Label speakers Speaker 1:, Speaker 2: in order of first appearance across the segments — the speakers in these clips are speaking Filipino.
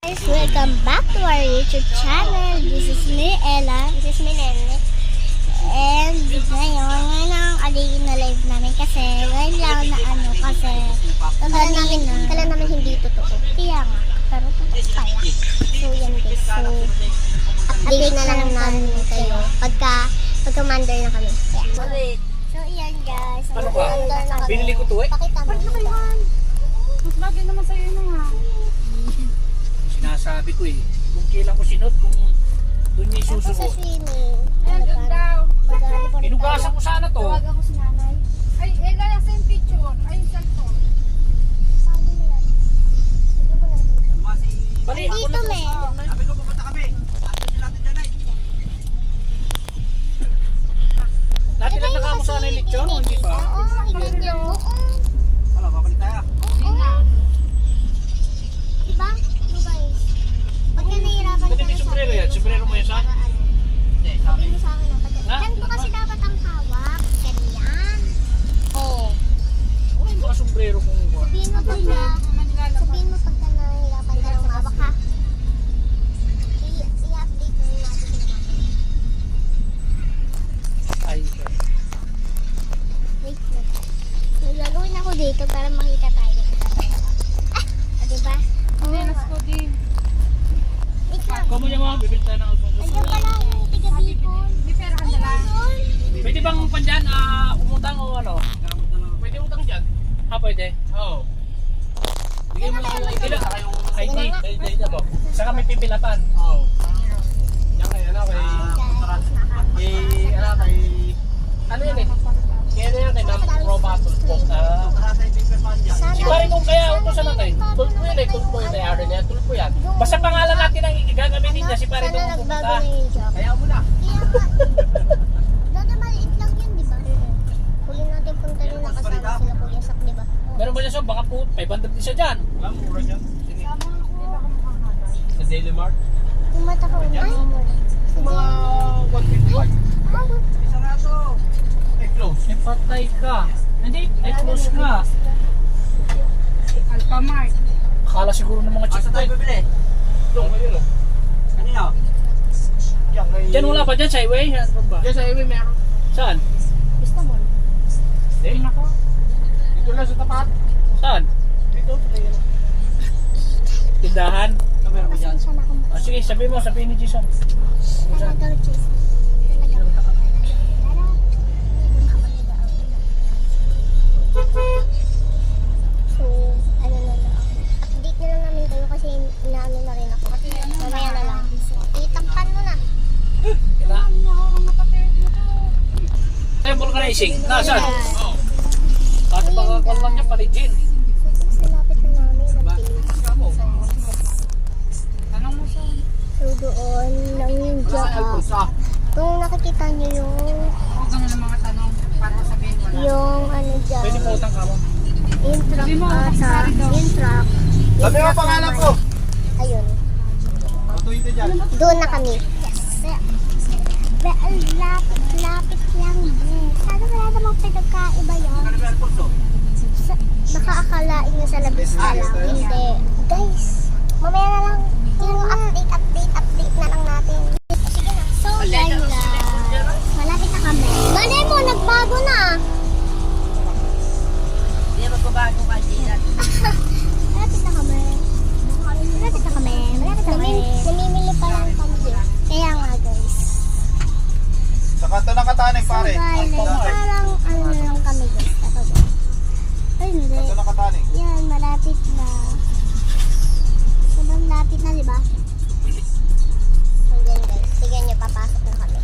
Speaker 1: Guys, welcome back to our YouTube channel. This is me, Ella. This is me, Nene. And ngayon ang aligin na live namin kasi ngayon lang na kasi kala namin hindi totoo. Kaya nga, pero totoo pala. So yan guys, so update na lang namin kayo pagka mandar na kami. Kaya. So yan guys,
Speaker 2: ano ba?
Speaker 1: mandar na kami.
Speaker 2: Binili ko to eh.
Speaker 1: Pakita mo.
Speaker 3: Mas bagay naman sa'yo na nga.
Speaker 2: Sinasabi ko eh. Kung kailan ko sinod, kung doon niya
Speaker 1: Ako sa
Speaker 2: isusuko.
Speaker 1: swimming.
Speaker 3: Ay, doon daw.
Speaker 2: Inugasan ko sana to.
Speaker 3: Tawag ako si nanay. Ay, Ella, nasa yung picture. Ay, yung cellphone.
Speaker 2: Bali, ako
Speaker 1: Dito,
Speaker 2: na.
Speaker 1: me.
Speaker 4: Sabi ko pupunta kami. Sabi sila natin dyan ay.
Speaker 2: Natin lang nakamo sana yung lechon, o hindi pa?
Speaker 1: Oo, ikot niyo.
Speaker 4: Wala, babalik tayo.
Speaker 1: Diba? Diba guys? Pagka nahihirapan
Speaker 2: Pwede
Speaker 1: ka
Speaker 2: may
Speaker 1: na
Speaker 2: sombrero yan. Sombrero mo yan sa?
Speaker 4: Hindi, sabi.
Speaker 1: Sabi mo sa akin na pati.
Speaker 2: Ha?
Speaker 1: Ganito kasi dapat ang hawak. Ganyan.
Speaker 2: Oo. Wala yung mga sombrero kung
Speaker 1: Sabihin mo pagka, sabihin mo pagka nahihirapan ka ng hawak ha. I-update na yun natin sila natin.
Speaker 2: ay.
Speaker 1: Wait lang. Lagawin ako dito para makita tayo. Diba?
Speaker 3: Hindi, let's go din.
Speaker 1: Wait lang.
Speaker 2: Kamo niya mga bibili tayo ng alfonso.
Speaker 1: Andiyan pala yung tiga-bipon.
Speaker 3: May pera ka dala.
Speaker 2: Pwede bang pa dyan, umutang o ano? Pwede utang dyan? Pwede? Oo. Bigay mo lang yung ID lang. ID. ID ako. Saka may pipilatan. Oo. Yan kay ano kay... Ano yun eh? Kaya na yan kay Ma'am Robato. Si pare kung kaya utosan natin. Tulpo yun eh. Tulpo yun eh. Aaron yan. Tulpo yan. Basta pangalan natin ang gagamitin niya. Si pare
Speaker 1: Sana
Speaker 2: kung
Speaker 1: nagbago
Speaker 2: pupunta.
Speaker 1: na yung job.
Speaker 2: Kaya mo na.
Speaker 1: Kaya nga. Dati maliit lang yun, di ba? Huli natin punta doon nakasama sila Kuya Sak, di ba?
Speaker 2: Meron ba niya siya? Baka po 500 din siya dyan. Wala mura dyan. Sa Daily Mart.
Speaker 1: Kumata ka una.
Speaker 2: Mga 155.
Speaker 4: Isa na to.
Speaker 2: Eh, close. Eh, patay ka. Hindi, eh, close ka.
Speaker 3: Alphamart.
Speaker 2: Akala siguro ng mga
Speaker 4: Asa
Speaker 2: chick
Speaker 4: tayo bibili?
Speaker 2: Doon, ayun o.
Speaker 4: Kanina.
Speaker 2: Diyan wala pa dyan sa highway? Saan ba? Dyan sa highway meron. Saan?
Speaker 3: Istanbul.
Speaker 2: Hindi.
Speaker 3: Ako.
Speaker 2: Dito lang sa tapat. Saan? Dito. Tindahan?
Speaker 4: Meron ba dyan?
Speaker 1: Pasensya na akong
Speaker 2: Ah, sige, sabihin ni Jason.
Speaker 1: talagang cheese. Talagang So, ano na lang. Update na lang namin kayo kasi inaano na rin ako. Mamaya na lang. Itakpan mo na.
Speaker 2: Kila?
Speaker 3: Nakakapatid mo to.
Speaker 2: Ay, vulcanizing. Nasaan? Oo. Kasi pagkakal lang niya, paligin.
Speaker 1: So, lapit na namin. Nagpilis.
Speaker 3: Tanong mo siya.
Speaker 1: So, doon lang yung job. Kung nakikita nyo
Speaker 3: Huwag ka na ng mga tanong para sabihin ko na.
Speaker 1: yung ano dyan,
Speaker 2: Pwede po utang ka mo.
Speaker 1: yung truck
Speaker 3: Sabi mo,
Speaker 1: ata, yung truck.
Speaker 4: Sabi mo pangalan ko.
Speaker 1: Ayun.
Speaker 4: Patuhin ka dyan.
Speaker 1: Doon na kami. Yes. Lapit lang. Sana wala namang pinagkaiba yun.
Speaker 4: Ano ba Alfonso?
Speaker 1: Baka akalain nyo sa labis na lang. Hindi. Guys, mamaya na lang. Yung update na lang natin. Sige na. So, yan lang. Malapit na kami. Malay mo, nagbago na.
Speaker 3: Hindi magbabago ka dyan.
Speaker 1: Malapit na kami. Malapit na kami. Namimili pa lang kami. Kaya nga guys.
Speaker 4: Sa kanto ng Katanig
Speaker 1: So
Speaker 4: pare.
Speaker 1: guys, parang ano na lang kami guys. Ito guys. Ay hindi.
Speaker 4: Kanto ng Katanig.
Speaker 1: Yan, malapit na. Sobrang lapit na, di ba? So yan guys. Sige nyo, papasok na kami.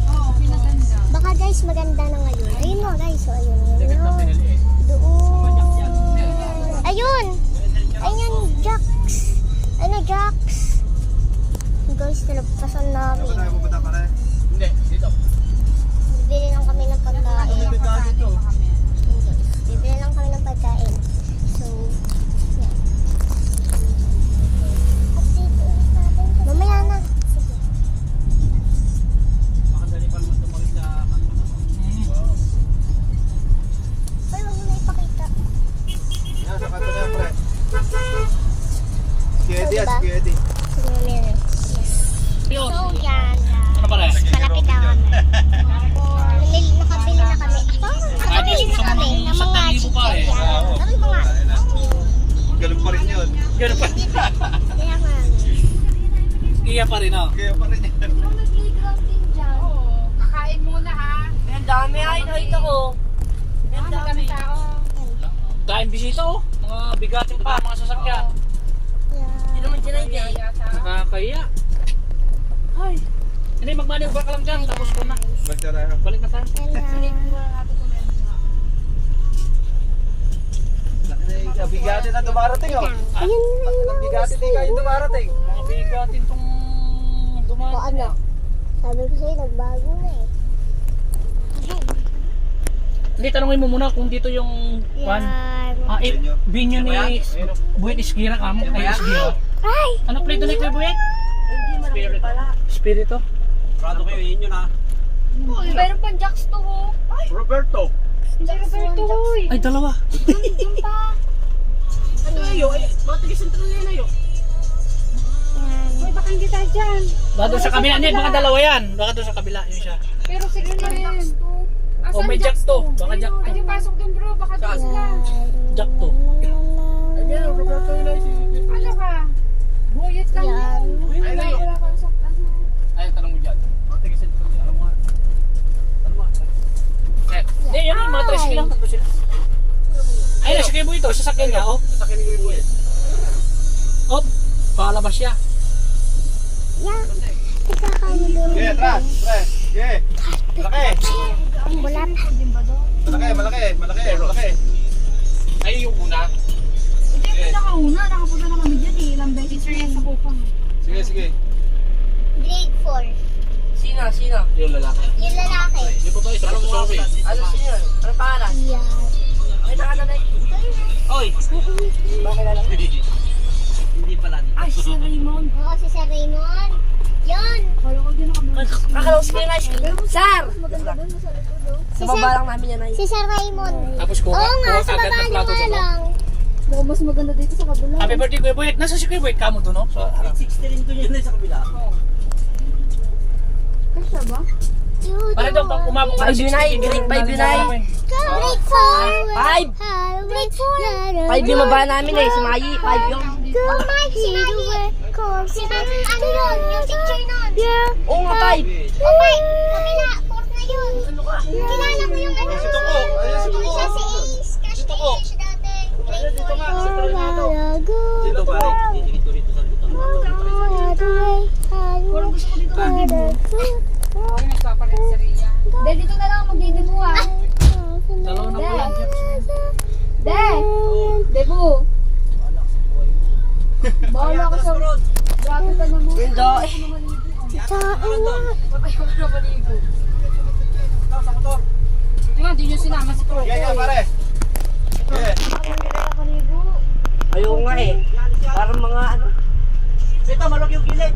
Speaker 3: Oo, pinaganda.
Speaker 1: Baka guys, maganda na ngayon. Ayun mo guys. So ayun, yun. Doon. Ayun! Ayun, Jax! Ano, Jax? Guys, nalagpasan namin.
Speaker 4: Saan tayo pupunta pare?
Speaker 2: Hindi, dito.
Speaker 1: Bibili lang kami ng pagkain.
Speaker 4: Dito.
Speaker 1: Bibili lang kami ng pagkain. So, yan. Update ulit natin. Mamaya na. Sige.
Speaker 4: Makadali pa naman tumawid sa kanto.
Speaker 1: Ay, wag mo na ipakita.
Speaker 4: Yan, sa kanto na yan, pre.
Speaker 1: ba?
Speaker 4: Kuya Eddie.
Speaker 1: Si Mami Ren. Yes.
Speaker 2: Yun.
Speaker 1: So, yan.
Speaker 2: Ano pala?
Speaker 1: Malapit na kami. Nakabili na kami. Nakabili na kami ng mga
Speaker 2: 1,000 pa eh.
Speaker 1: chicken. Sabi ko nga.
Speaker 4: Ganun pa rin yun.
Speaker 2: Ganun pa.
Speaker 1: Kaya nga.
Speaker 2: Iya pa rin, oh.
Speaker 4: Kaya pa rin yan.
Speaker 3: May playground din dyan. Oo. Kakain muna ha.
Speaker 5: Ang dami ay nakita ko. Ang dami.
Speaker 3: Tao.
Speaker 2: Dahil bisita, oh. Mga bigatin pa, mga sasakyan.
Speaker 5: Hindi naman dyan ay dyan.
Speaker 2: Nakakaya. Ay. Hindi, mag-maneuver ka lang dyan. Tapos ko na.
Speaker 4: Balik na tayo.
Speaker 2: Balik na tayo.
Speaker 4: Bigatin na dumarating oh. Ang bigatin di kayo dumarating.
Speaker 2: Mga bigatin tong
Speaker 1: O
Speaker 2: dumaan.
Speaker 1: ano? Sabi ko sa'yo, nagbago na eh.
Speaker 2: Hindi, tanongin mo muna kung dito yung kwan. Binyo ni Buwet Isgira ka mo. Ay, Isgira.
Speaker 1: Ay!
Speaker 2: Ano play doon ni Kuya Buwet?
Speaker 5: Hindi malaki pala.
Speaker 2: Spirito.
Speaker 4: Prado kayo, yun yun ha.
Speaker 3: Meron pang jacks to ho.
Speaker 4: Roberto.
Speaker 3: Hindi Roberto hoy.
Speaker 2: Ay, dalawa.
Speaker 3: Doon pa.
Speaker 5: Ano ayo? Ay, mga taga-sentral na yun ayo.
Speaker 3: Hoy, baka hindi tayo dyan.
Speaker 2: Baka doon sa kabila. Hindi, baka dalawa yan. Baka doon sa kabila. Yun siya.
Speaker 3: Pero sige na rin.
Speaker 2: Oh, may jack to. Baka jack to.
Speaker 3: Ay, yung pasok doon bro. Baka doon sila.
Speaker 2: Jack to.
Speaker 5: Ay, meron. Roberto yun ay.
Speaker 3: Ano ka? Buyet lang
Speaker 1: Yan.
Speaker 3: yun. Ay, wala ka sa ano.
Speaker 2: Ay, tanong mo dyan.
Speaker 4: Mga taga-sentral niya. Alam mo nga. Alam mo nga.
Speaker 2: Eh, hindi, yun yung mga tricycle lang. Tatlo sila. Ay, nasa kayo mo ito. Sasakyan niya, oh.
Speaker 4: Sasakyan ni Kuya Buwet.
Speaker 2: Oh, pakalabas siya.
Speaker 1: Yan. Teka kami doon.
Speaker 4: Okay, tras. Tras. Okay. Malaki.
Speaker 1: Wala pa.
Speaker 4: Malaki.
Speaker 2: Ay, yung una.
Speaker 3: Hindi, pinakauna. Nakapunta na kami dyan eh. Ilang beses rin sa kupang.
Speaker 4: Sige.
Speaker 1: Grade 4.
Speaker 5: Sino?
Speaker 2: Yung lalaki.
Speaker 1: Yung lalaki.
Speaker 2: Yung po ito, isa pang survey.
Speaker 5: Ano sino yun? Anong pangalan?
Speaker 1: Yan.
Speaker 5: Ay, nakatanay.
Speaker 2: Oy!
Speaker 5: Hindi pala dito.
Speaker 3: Ay, si Raymond.
Speaker 1: Oo, si Sir Raymond. Yun.
Speaker 3: Kala ko din nakabalik.
Speaker 5: Kakalaw si Kuya Sir!
Speaker 1: Maganda doon sa likod.
Speaker 5: Sa baba lang namin yan ay.
Speaker 1: Si Sir Raymond.
Speaker 2: Tapos kuha,
Speaker 1: Oo nga,
Speaker 2: kuha
Speaker 1: sa
Speaker 2: agad
Speaker 1: baba
Speaker 2: ng
Speaker 1: niyo
Speaker 2: plato
Speaker 1: nga
Speaker 2: doon.
Speaker 1: lang.
Speaker 3: Mukhang mas maganda dito sa kabila.
Speaker 2: Happy birthday, Kuya Buwet. Nasa si Kuya Buwet? Kamo doon, no? Sa harap.
Speaker 5: 60 rin ko yun ay sa kabila.
Speaker 3: Kasya ba?
Speaker 2: Para daw, pag umabot ka ng
Speaker 5: 5 yun ay, grade 5 yun ay.
Speaker 1: Grade 4.
Speaker 5: 5!
Speaker 1: Grade
Speaker 5: 5 yung baba namin eh, si Mayi. 5 yung.
Speaker 1: Oh my, si Mike, ano yun? Yung teacher nun.
Speaker 5: Oo nga 5.
Speaker 1: Oh my, kabila, 4 na yun. Kilala mo yung ano?
Speaker 4: Si Tuko. Ayun, si Tuko.
Speaker 1: Siya si Ace. Crush ni Ace siya dati. Grade 4.
Speaker 4: Dito pare. Dito sa likod.
Speaker 3: Parang gusto ko dito mag-demo. Ay, nagpapalit sa Ria. De, dito na lang ako mag-demo ah.
Speaker 2: Dalawa na pala.
Speaker 3: De! Debo! Bahala ka sa... Grabe ka naman.
Speaker 5: Hindi.
Speaker 3: Ayaw ko na maligo. Ito nga, di nyo sinama si Troy.
Speaker 4: Yeah, pare. Yeah.
Speaker 5: Ayaw nga eh. Parang mga ano. Ito, malog yung gilid.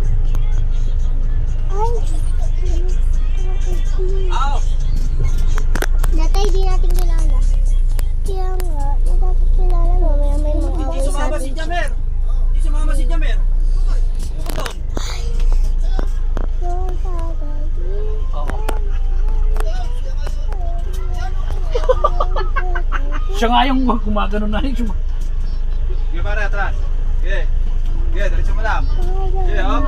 Speaker 5: Aw!
Speaker 1: Dati di natin kilala. Kaya nga, di dapat kilala. Mamaya may mga
Speaker 5: Hindi
Speaker 1: away sa
Speaker 5: sumama si
Speaker 1: atin.
Speaker 5: Jamer. Hindi sumama si Jamer. Doon.
Speaker 2: Oo. Siya nga yung gumagano na rin.
Speaker 4: Sige pare, atras. Okay. Diretso mo lang. Okay, hop.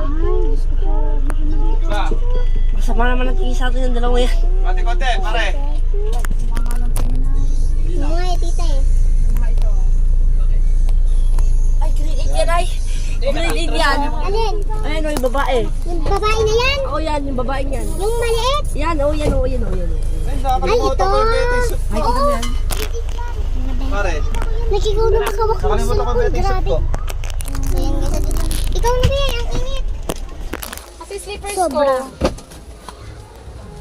Speaker 4: Diba?
Speaker 5: Masama naman ang kisa doon yung dalawa yan.
Speaker 4: Konti, pare.
Speaker 1: Yung mga tita eh.
Speaker 5: Ay, grade 8 yan ay. Grade 8 yan.
Speaker 1: Alin?
Speaker 5: Ayan o, yung babae.
Speaker 1: Yung babae na yan?
Speaker 5: Oo yan, yung babae yan.
Speaker 1: Yung maliit?
Speaker 5: Yan, oo yan, oo yan, oo yan.
Speaker 4: Ay, nakakalimutan ko yung betis.
Speaker 5: Ay, kita mo yan.
Speaker 4: Pare,
Speaker 1: Nakikaw na makawak mo
Speaker 4: nakalimutan ko yung betis
Speaker 1: Grabe.
Speaker 4: ko.
Speaker 1: Ayan, ganda dito. Ikaw na ba yan? Ang init.
Speaker 3: Kasi slippers ko.
Speaker 1: Sobra.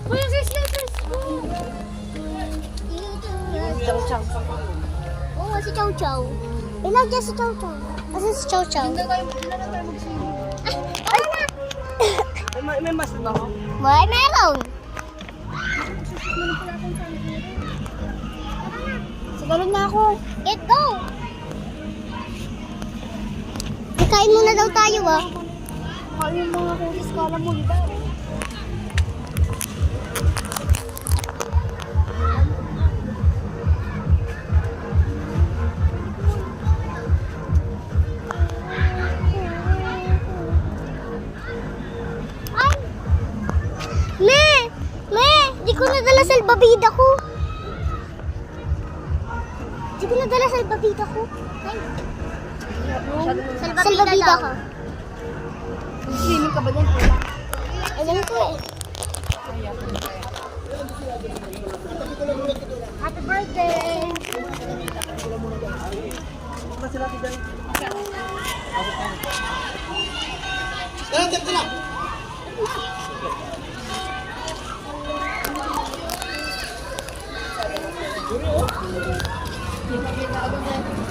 Speaker 3: Uy, kasi slippers ko.
Speaker 5: Chang-chang.
Speaker 1: Oo, si Chow Chow. Ilag dyan si Chow Chow. Kasi si Chow Chow.
Speaker 3: Hindi na tayo mag-swimming.
Speaker 1: Ay na!
Speaker 5: May mas na ako.
Speaker 1: May meron. Sigurad na ako. Let's go! Kain muna daw tayo ah.
Speaker 3: Kain mga kulis, kala mo, diba?
Speaker 1: Ay! Me! Di ko nadala salbabida ko. Di ko nadala salbabida ko. Ay. Salbabida ko.
Speaker 3: Swimming ka ba dyan?
Speaker 1: Alam ko eh.
Speaker 3: Happy birthday!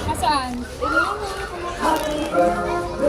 Speaker 3: Nasaan?
Speaker 1: Happy birthday.